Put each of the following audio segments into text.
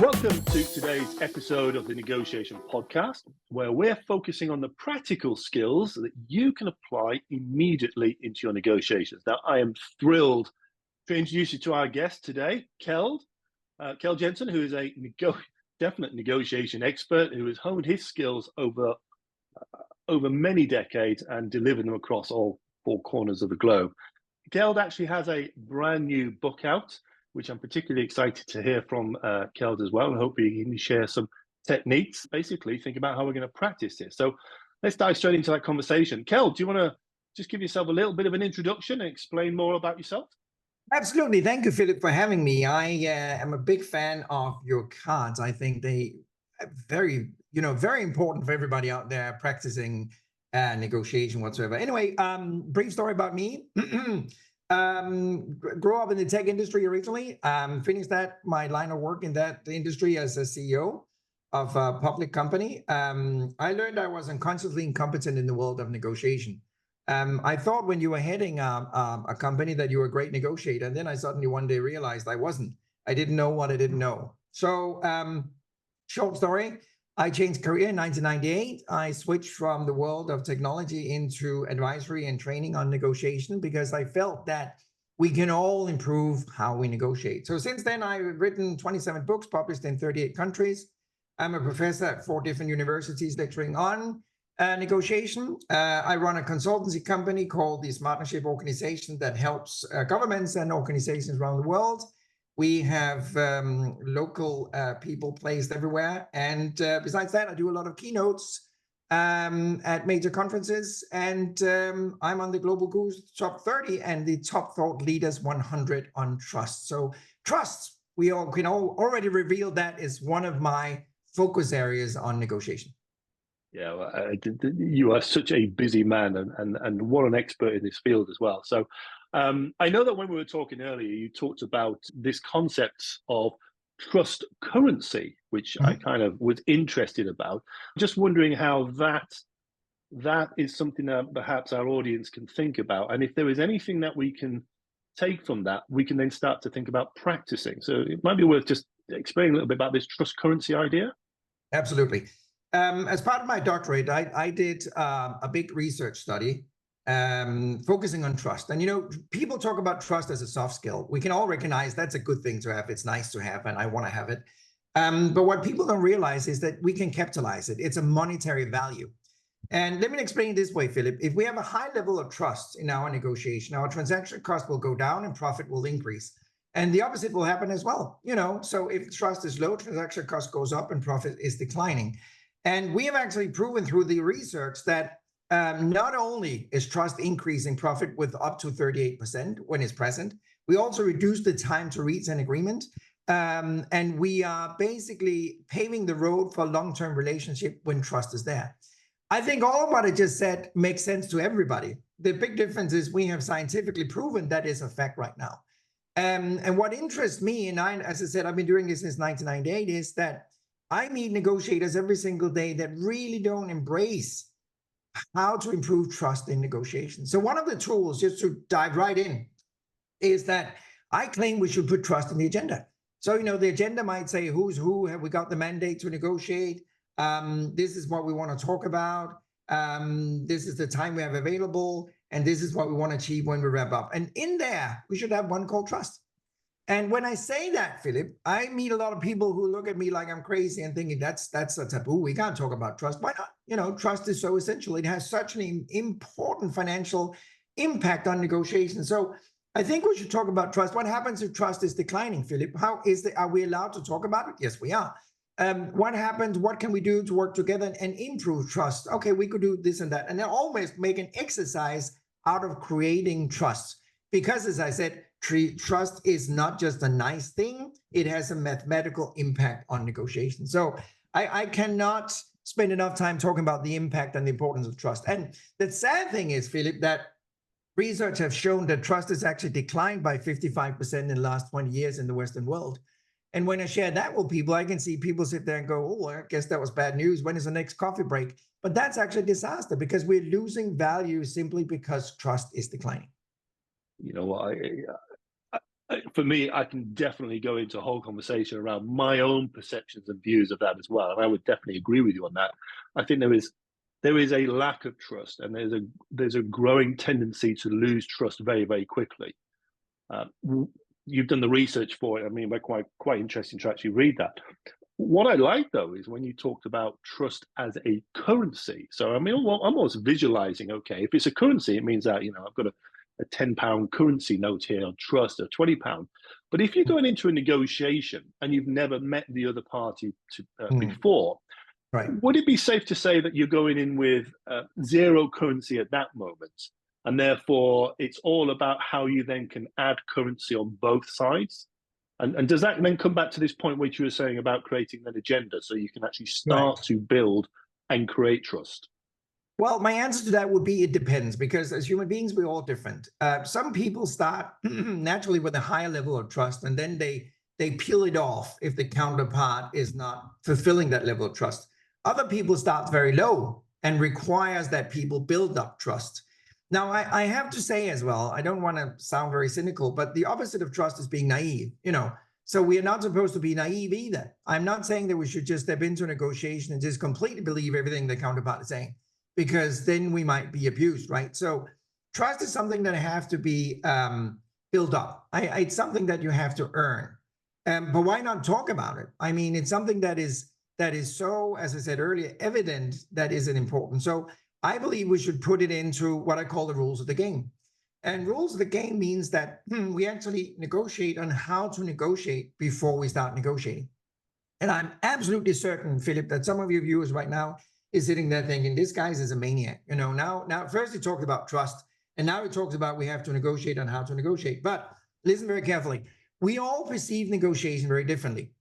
Welcome to today's episode of the Negotiation Podcast, where we're focusing on the practical skills that you can apply immediately into your negotiations. Now, I am thrilled to introduce you to our guest today, Keld Jensen, who is a definite negotiation expert who has honed his skills over many decades and delivered them across all four corners of the globe. Keld actually has a brand new book out, which I'm particularly excited to hear from Keld as well, and hope he can share some techniques, basically think about how we're going to practice this. So let's dive straight into that conversation. Keld, do you want to just give yourself a little bit of an introduction and explain more about yourself? Absolutely. Thank you, Philip, for having me. I am a big fan of your cards. I think they are very important for everybody out there practicing negotiation whatsoever. Anyway, brief story about me. Grew up in the tech industry originally. Finished my line of work in that industry as a CEO of a public company. I learned I was unconsciously incompetent in the world of negotiation. I thought when you were heading a company that you were a great negotiator, and then I suddenly one day realized I wasn't. I didn't know what I didn't know. So short story, I changed career in 1998. I switched from the world of technology into advisory and training on negotiation because I felt that we can all improve how we negotiate. So since then, I've written 27 books published in 38 countries. I'm a professor at 4 different universities lecturing on negotiation. I run a consultancy company called the Partnership Organization that helps governments and organizations around the world. We have local people placed everywhere. And besides that, I do a lot of keynotes at major conferences. And I'm on the Global Gurus Top 30 and the Top Thought Leaders 100 on trust. So trust, we all can already reveal that is one of my focus areas on negotiation. Yeah, well, you are such a busy man and what an expert in this field as well. So I know that when we were talking earlier, you talked about this concept of trust currency, which I kind of was interested about. Just wondering how that is something that perhaps our audience can think about. And if there is anything that we can take from that, we can then start to think about practicing. So it might be worth just explaining a little bit about this trust currency idea. Absolutely. As part of my doctorate, I did a big research study focusing on trust. And, people talk about trust as a soft skill. We can all recognize that's a good thing to have. It's nice to have, and I want to have it. But what people don't realize is that we can capitalize it. It's a monetary value. And let me explain it this way, Philip. If we have a high level of trust in our negotiation, our transaction cost will go down and profit will increase. And the opposite will happen as well. So if trust is low, transaction cost goes up and profit is declining. And we have actually proven through the research that not only is trust increasing profit with up to 38% when it's present, we also reduce the time to reach an agreement. And we are basically paving the road for a long-term relationship when trust is there. I think all of what I just said makes sense to everybody. The big difference is we have scientifically proven that is a fact right now. And what interests me, and as I said, I've been doing this since 1998, is that I meet negotiators every single day that really don't embrace how to improve trust in negotiations. So one of the tools, just to dive right in, is that I claim we should put trust in the agenda. So, the agenda might say who's who, have we got the mandate to negotiate? This is what we want to talk about. This is the time we have available. And this is what we want to achieve when we wrap up. And in there, we should have one called trust. And when I say that, Philip, I meet a lot of people who look at me like I'm crazy and thinking that's a taboo. We can't talk about trust. Why not? Trust is so essential. It has such an important financial impact on negotiation. So I think we should talk about trust. What happens if trust is declining, Philip? Are we allowed to talk about it? Yes, we are. What happens? What can we do to work together and improve trust? Okay, we could do this and that. And then always make an exercise out of creating trust. Because as I said, trust is not just a nice thing. It has a mathematical impact on negotiation. So I cannot spend enough time talking about the impact and the importance of trust. And the sad thing is, Philip, that research has shown that trust has actually declined by 55% in the last 20 years in the Western world. And when I share that with people, I can see people sit there and go, oh, I guess that was bad news. When is the next coffee break? But that's actually a disaster because we're losing value simply because trust is declining. You know what? For me, I can definitely go into a whole conversation around my own perceptions and views of that as well. And I would definitely agree with you on that. I think there is a lack of trust, and there's a growing tendency to lose trust very, very quickly. Uh, you've done the research for it. I mean, we're quite interesting to actually read that. What I like though is when you talked about trust as a currency. So I mean, I'm almost visualizing. Okay, if it's a currency, it means that I've got a £10 currency note here on trust, or £20. But if you're going into a negotiation and you've never met the other party before, Right. would it be safe to say that you're going in with zero currency at that moment? And therefore, it's all about how you then can add currency on both sides. And does that then come back to this point which you were saying about creating an agenda so you can actually start Right. to build and create trust? Well, my answer to that would be it depends, because as human beings, we're all different. Some people start naturally with a higher level of trust, and then they peel it off if the counterpart is not fulfilling that level of trust. Other people start very low and requires that people build up trust. Now, I have to say as well, I don't want to sound very cynical, but the opposite of trust is being naive, So we are not supposed to be naive either. I'm not saying that we should just step into a negotiation and just completely believe everything the counterpart is saying, because then we might be abused, right? So trust is something that have to be built up. It's something that you have to earn. But why not talk about it? I mean, it's something that is so, as I said earlier, evident that isn't important. So I believe we should put it into what I call the rules of the game. And rules of the game means that we actually negotiate on how to negotiate before we start negotiating. And I'm absolutely certain, Philip, that some of your viewers right now is sitting there thinking, this guy is a maniac. Now first he talked about trust, and now he talks about we have to negotiate on how to negotiate. But listen very carefully. We all perceive negotiation very differently,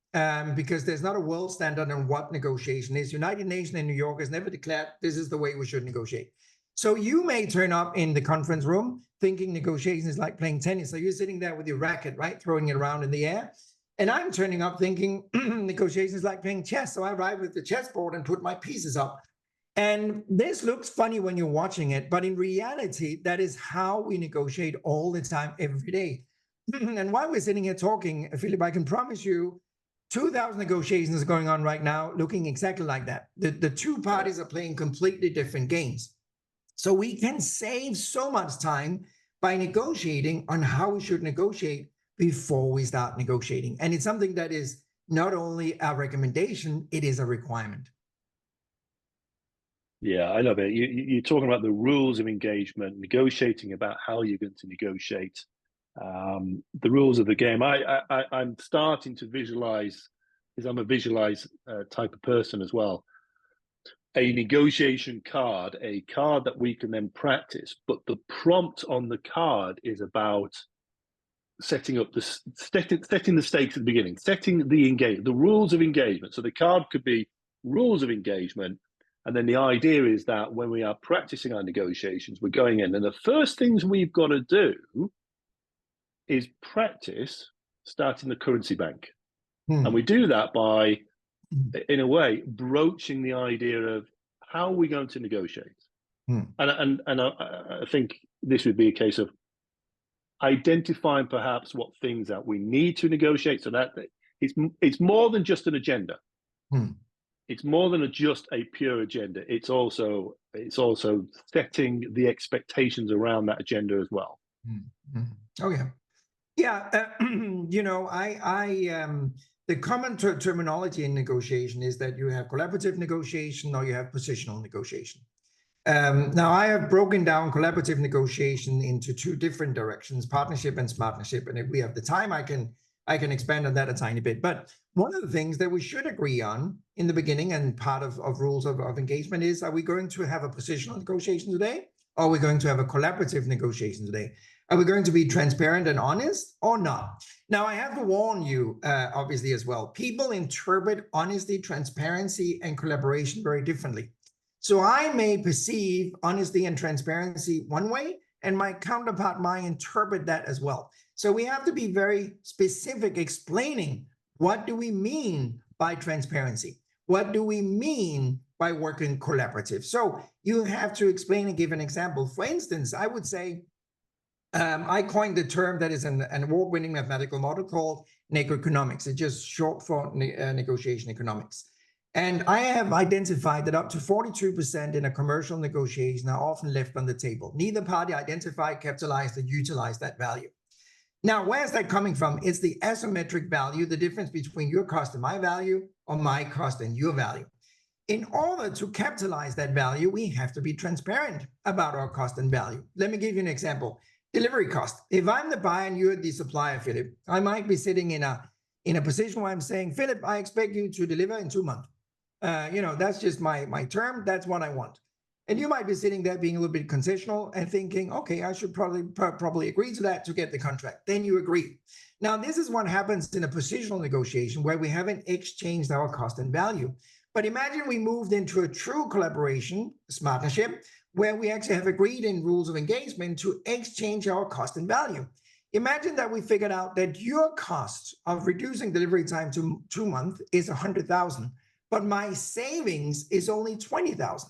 because there's not a world standard on what negotiation is. United Nations in New York has never declared this is the way we should negotiate. So you may turn up in the conference room thinking negotiation is like playing tennis. So you're sitting there with your racket, right, throwing it around in the air. And I'm turning up thinking negotiations is like playing chess. So I arrive with the chessboard and put my pieces up. And this looks funny when you're watching it, but in reality, that is how we negotiate all the time, every day. And while we're sitting here talking, Philip, I can promise you 2,000 negotiations are going on right now looking exactly like that. The two parties are playing completely different games. So we can save so much time by negotiating on how we should negotiate before we start negotiating. And it's something that is not only a recommendation, it is a requirement. Yeah, I love it. You're talking about the rules of engagement, negotiating about how you're going to negotiate, the rules of the game. I'm starting to visualize, because I'm a visualize type of person as well, a negotiation card, a card that we can then practice. But the prompt on the card is about setting the stakes at the beginning, setting the rules of engagement. So the card could be rules of engagement, and then the idea is that when we are practicing our negotiations, we're going in, and the first things we've got to do is practice starting the currency bank. And we do that by, in a way, broaching the idea of how are we going to negotiate. And I think this would be a case of identifying perhaps what things that we need to negotiate, so that it's more than just an agenda. It's more than just a pure agenda. It's also setting the expectations around that agenda as well. Oh yeah. Yeah, the common terminology in negotiation is that you have collaborative negotiation or you have positional negotiation. Now, I have broken down collaborative negotiation into two different directions: partnership and smartnership. And if we have the time, I can expand on that a tiny bit. But one of the things that we should agree on in the beginning, and part of rules of engagement, is: are we going to have a positional negotiation today? Or are we going to have a collaborative negotiation today? Are we going to be transparent and honest or not? Now, I have to warn you, obviously, as well. People interpret honesty, transparency, and collaboration very differently. So I may perceive honesty and transparency one way, and my counterpart might interpret that as well. So we have to be very specific, explaining what do we mean by transparency? What do we mean by working collaborative? So you have to explain and give an example. For instance, I would say, I coined the term that is an award-winning mathematical model called negoeconomics. It's just short for negotiation economics. And I have identified that up to 42% in a commercial negotiation are often left on the table. Neither party identified, capitalized, or utilized that value. Now, where's that coming from? It's the asymmetric value, the difference between your cost and my value, or my cost and your value. In order to capitalize that value, we have to be transparent about our cost and value. Let me give you an example. Delivery cost. If I'm the buyer and you're the supplier, Philip, I might be sitting in a position where I'm saying, Philip, I expect you to deliver in 2 months. That's just my term. That's what I want. And you might be sitting there being a little bit concessional and thinking, okay, I should probably agree to that to get the contract. Then you agree. Now, this is what happens in a positional negotiation where we haven't exchanged our cost and value. But imagine we moved into a true collaboration, partnership, where we actually have agreed in rules of engagement to exchange our cost and value. Imagine that we figured out that your cost of reducing delivery time to 2 months is 100,000, but my savings is only 20,000.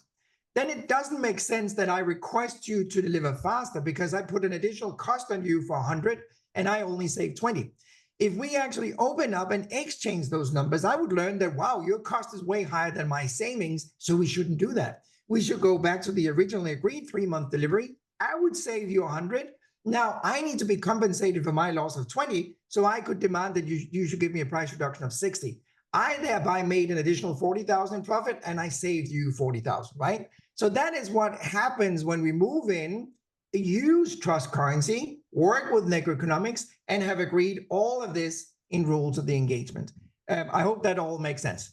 Then it doesn't make sense that I request you to deliver faster because I put an additional cost on you for 100 and I only save 20. If we actually open up and exchange those numbers, I would learn that, wow, your cost is way higher than my savings, so we shouldn't do that. We should go back to the originally agreed 3-month delivery. I would save you 100. Now I need to be compensated for my loss of 20, so I could demand that you should give me a price reduction of 60. I thereby made an additional 40,000 in profit and I saved you 40,000, right? So that is what happens when we move in, use trust currency, work with negoeconomics, and have agreed all of this in rules of the engagement. I hope that all makes sense.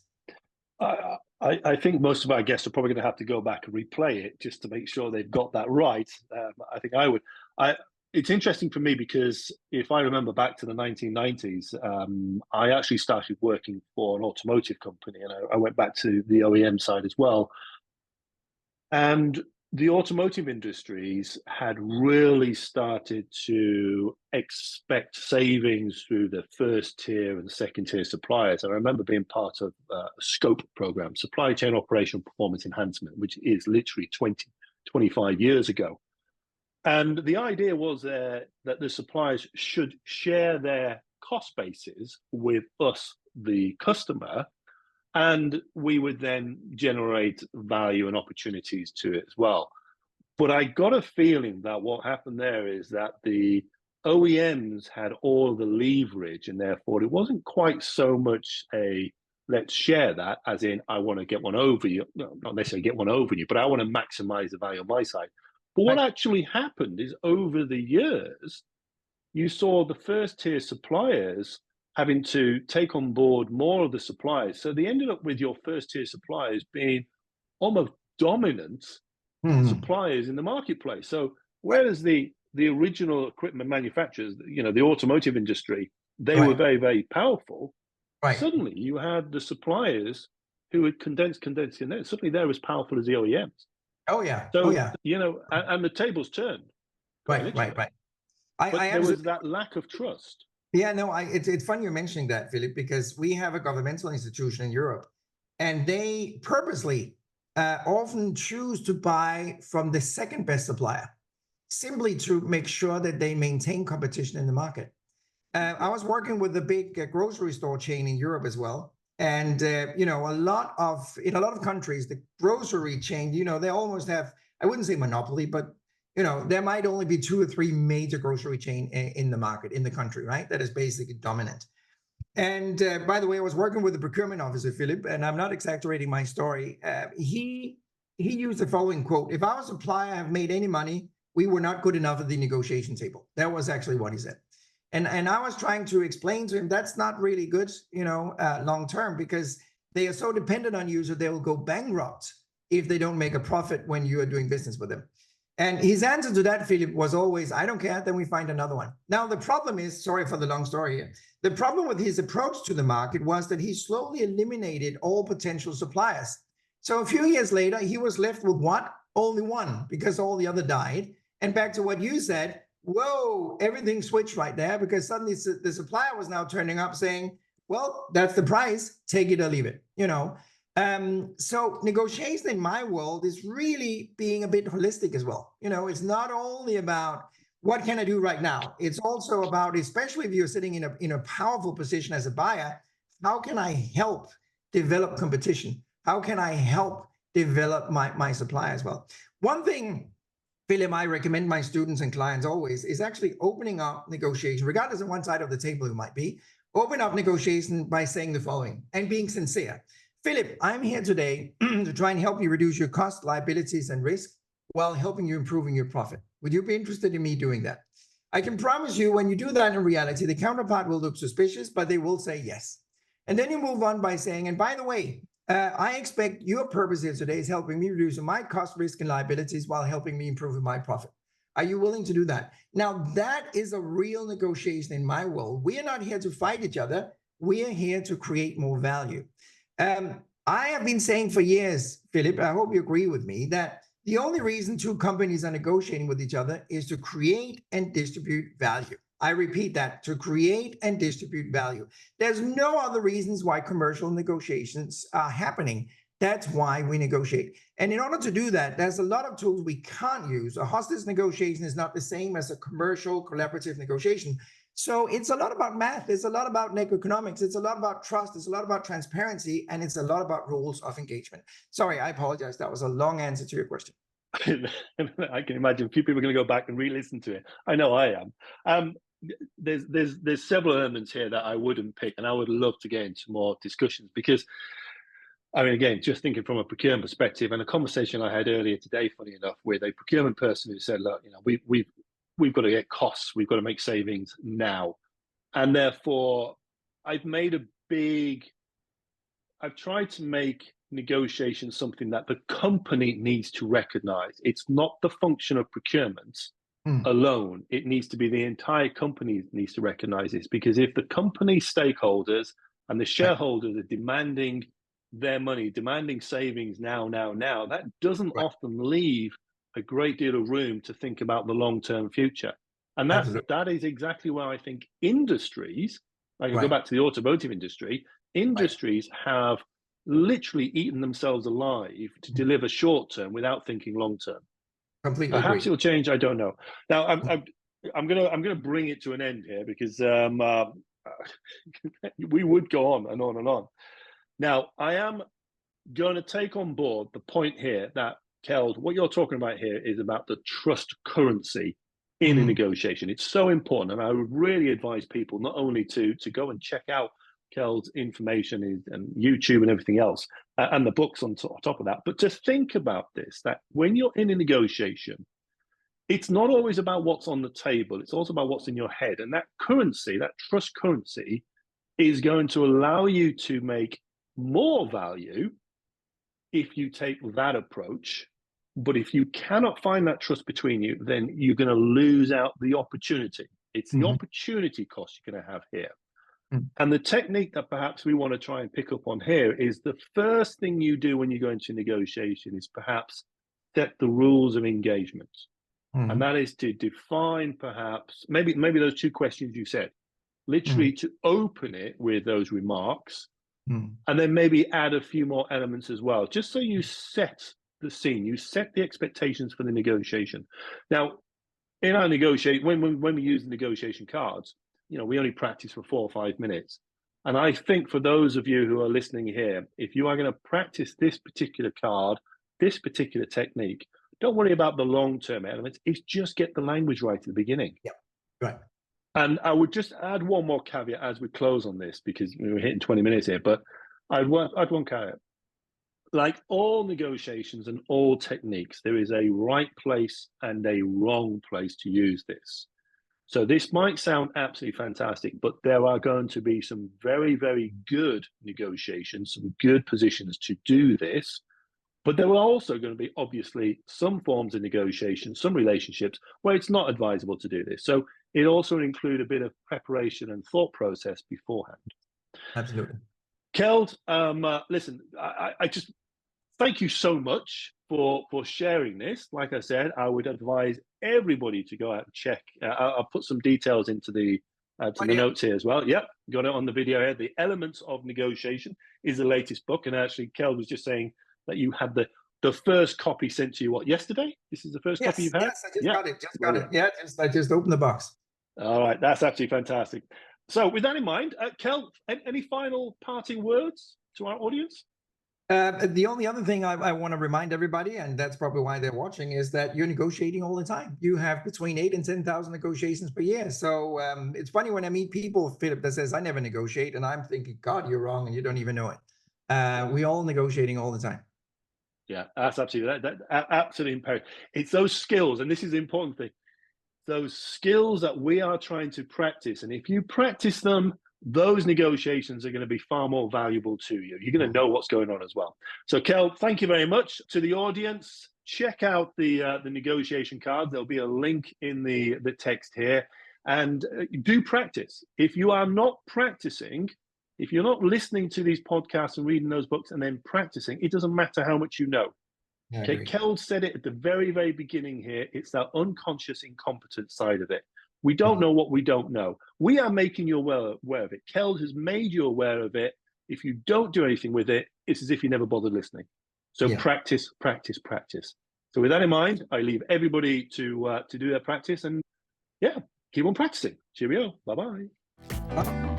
I think most of our guests are probably going to have to go back and replay it just to make sure they've got that right. I think I would. It's interesting for me because if I remember back to the 1990s, I actually started working for an automotive company, and I went back to the OEM side as well. And the automotive industries had really started to expect savings through the first tier and second tier suppliers. And I remember being part of a SCOPE program, Supply Chain Operational Performance Enhancement, which is literally 25 years ago. And the idea was that the suppliers should share their cost bases with us, the customer, and we would then generate value and opportunities to it as well. But I got a feeling that what happened there is that the OEMs had all the leverage, and therefore it wasn't quite so much a let's share that, as in I want to get one over you, no, not necessarily get one over you, but I want to maximize the value on my side. But what actually happened is over the years, you saw the first tier suppliers having to take on board more of the suppliers. So they ended up with your first tier suppliers being almost dominant suppliers in the marketplace. So whereas the original equipment manufacturers, the automotive industry, they were very, very powerful. Suddenly you had the suppliers who had condensed. Suddenly they're as powerful as the OEMs. Oh yeah. So, and the tables turned. Right. There was that lack of trust. Yeah, no, it's funny you're mentioning that, Philip, because we have a governmental institution in Europe, and they purposely often choose to buy from the second best supplier, simply to make sure that they maintain competition in the market. I was working with a big grocery store chain in Europe as well. And, in a lot of countries, the grocery chain, they almost have, I wouldn't say monopoly, but, there might only be 2 or 3 major grocery chain in the market, in the country, right? That is basically dominant. And by the way, I was working with the procurement officer, Philip, and I'm not exaggerating my story. He used the following quote: "If our supplier have made any money, we were not good enough at the negotiation table." That was actually what he said. And I was trying to explain to him that's not really good, long term, because they are so dependent on you, so they will go bankrupt if they don't make a profit when you are doing business with them. And his answer to that, Philip, was always, "I don't care, then we find another one." Now, the problem is, sorry for the long story here, the problem with his approach to the market was that he slowly eliminated all potential suppliers. So a few years later, he was left with what? Only one, because all the other died. And back to what you said, whoa, everything switched right there, because suddenly the supplier was now turning up saying, well, that's the price, take it or leave it, So negotiation in my world is really being a bit holistic as well. It's not only about what can I do right now? It's also about, especially if you're sitting in a powerful position as a buyer, how can I help develop competition? How can I help develop my supply as well? One thing, Philip, I recommend my students and clients always is actually opening up negotiation, regardless of one side of the table it might be. Open up negotiation by saying the following and being sincere. Philip, I'm here today to try and help you reduce your costs, liabilities, and risk while helping you improving your profit. Would you be interested in me doing that? I can promise you when you do that in reality, the counterpart will look suspicious, but they will say yes. And then you move on by saying, and by the way, I expect your purpose here today is helping me reduce my cost, risk, and liabilities while helping me improve my profit. Are you willing to do that? Now, that is a real negotiation in my world. We are not here to fight each other. We are here to create more value. I have been saying for years, Philip, I hope you agree with me, that the only reason two companies are negotiating with each other is to create and distribute value. I repeat that, to create and distribute value. There's no other reasons why commercial negotiations are happening. That's why we negotiate. And in order to do that, there's a lot of tools we can't use. A hostage negotiation is not the same as a commercial collaborative negotiation. So it's a lot about math. It's a lot about economics. It's a lot about trust. It's a lot about transparency. And it's a lot about rules of engagement. Sorry, I apologize. That was a long answer to your question. I can imagine a few people are going to go back and re-listen to it. I know I am. There's several elements here that I wouldn't pick, and I would love to get into more discussions because, I mean, again, just thinking from a procurement perspective, and a conversation I had earlier today, funny enough, with a procurement person who said, look, you know, we've got to get costs, we've got to make savings now, and therefore I've tried to make negotiation something that the company needs to recognize. It's not the function of procurement alone. It needs to be the entire company needs to recognize this, because if the company stakeholders and the shareholders are demanding their money, demanding savings now, that doesn't often leave a great deal of room to think about the long-term future. And that is exactly why I think industries, I can go back to the automotive industry, industries have literally eaten themselves alive to deliver short-term without thinking long-term. Completely Perhaps agree. it'll change. I don't know. Now, I'm gonna bring it to an end here because we would go on and on and on. Now, I am going to take on board the point here that, Keld, what you're talking about here is about the trust currency in a negotiation. It's so important, and I would really advise people not only to go and check out Keld's information and YouTube and everything else, and the books on top of that, but to think about this, that when you're in a negotiation, it's not always about what's on the table, it's also about what's in your head. And that currency, that trust currency, is going to allow you to make more value if you take that approach. But if you cannot find that trust between you, then you're going to lose out the opportunity. It's the opportunity cost you're going to have here. And the technique that perhaps we want to try and pick up on here is the first thing you do when you go into negotiation is perhaps set the rules of engagement. And that is to define perhaps, maybe those two questions you said, literally to open it with those remarks, and then maybe add a few more elements as well, just so you set the scene, you set the expectations for the negotiation. Now, in our negotiate, when we use the negotiation cards, you know, we only practice for 4 or 5 minutes. And I think for those of you who are listening here, if you are going to practice this particular card, this particular technique, don't worry about the long-term elements. It's just get the language right at the beginning. Yeah, right. And I would just add one more caveat as we close on this, because we're hitting 20 minutes here, but I'd add one caveat. Like all negotiations and all techniques, there is a right place and a wrong place to use this. So this might sound absolutely fantastic, but there are going to be some very, very good negotiations, some good positions to do this. But there are also going to be, obviously, some forms of negotiation, some relationships where it's not advisable to do this. So it also includes a bit of preparation and thought process beforehand. Absolutely. Keld, listen, I just thank you so much for sharing this. Like I said, I would advise everybody to go out and check. I'll put some details into the notes here as well. Yep, got it on the video here. The Elements of Negotiation is the latest book. And actually, Keld was just saying that you had the the first copy sent to you, yesterday? This is the first copy you've had? Yes, I just Yeah. got it. Just got it. Yeah, I just opened the box. All right, that's absolutely fantastic. So with that in mind, Keld, any final parting words to our audience? The only other thing I want to remind everybody, and that's probably why they're watching, is that you're negotiating all the time. You have between 8 and 10,000 negotiations per year. So it's funny when I meet people, Philip, that says, I never negotiate. And I'm thinking, God, you're wrong and you don't even know it. We all negotiating all the time. Yeah, that's absolutely, that absolutely imperative. It's those skills, and this is the important thing, those skills that we are trying to practice. And if you practice them, those negotiations are going to be far more valuable to you. You're going to know what's going on as well. So, Keld, thank you very much. To the audience, check out the negotiation cards. There'll be a link in the text here. And do practice. If you are not practicing, if you're not listening to these podcasts and reading those books and then practicing, it doesn't matter how much you know. Okay, Keld said it at the very, very beginning here. It's that unconscious incompetence side of it. We don't know what we don't know. We are making you aware of it. Keld has made you aware of it. If you don't do anything with it, it's as if you never bothered listening. So practice, practice, practice. So with that in mind, I leave everybody to do their practice and keep on practicing. Cheerio. Bye-bye.